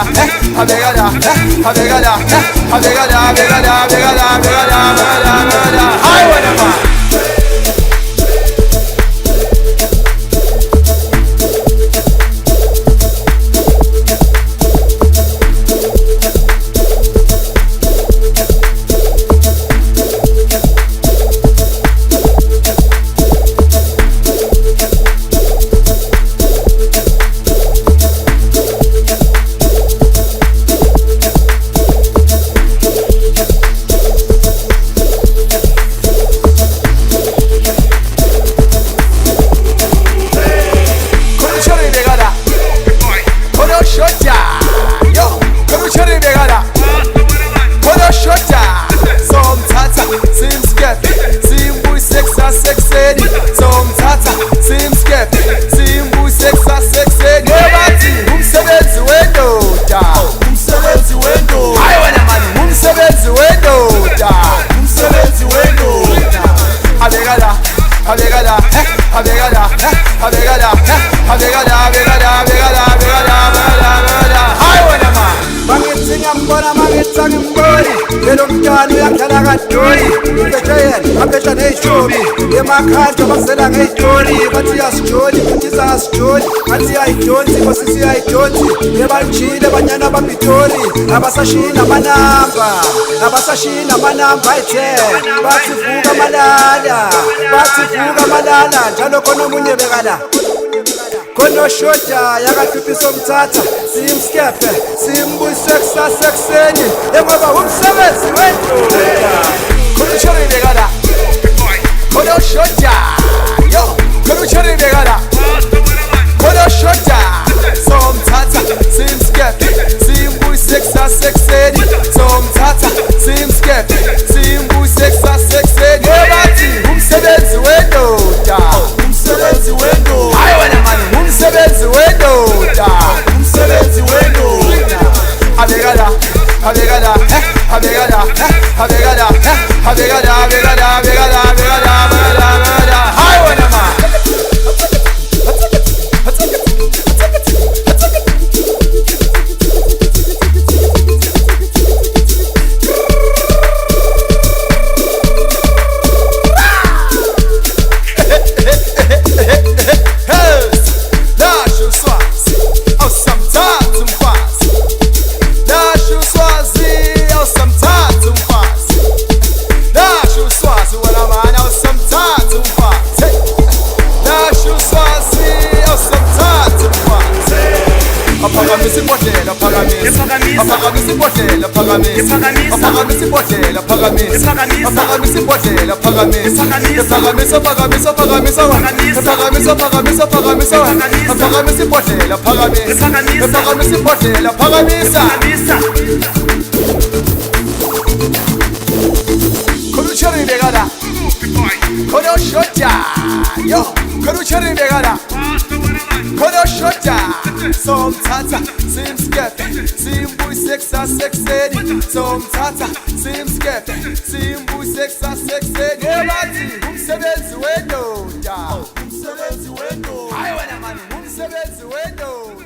abegada, abegada, abegada, abegada, abegada, abegada. I wanna man. Abesha ney'story emakhaya abasela ngey'story bathi yasijoli futhi sasijoli bathi ayidonsi kwasisi ayidonsi ebanjile banyana bapitori abasashina amanamba ayithe bathi vuka malala njalo khona omunye bekala khona shoda yakafiphiso mthatha simskepe simbuyise kusasekuseni ngoba umsebenzi wendoda khona uchori bekala khona shoda yo khona uchori bekala khona shoda somthatha simskepe simbuyise kusasekuseni somthatha simskepe simbuyise kusasekuseni bathi umsebenzi wendoda umsebenzi wendoda I wanna man umsebenzi wendoda umsebenzi wendoda abegada abegada abegada abegada abegada abegada abegada abegada I wanna man phakamisa khona uchori bekala khona shoda yo khona uchori bekala khona shoda somthatha simskepe simbuyise kusasekuseni somthatha simskepe simbuyise kusasekuseni bathi umsebenzi wendoda umsebenzi wendoda I wanna man umsebenzi wendoda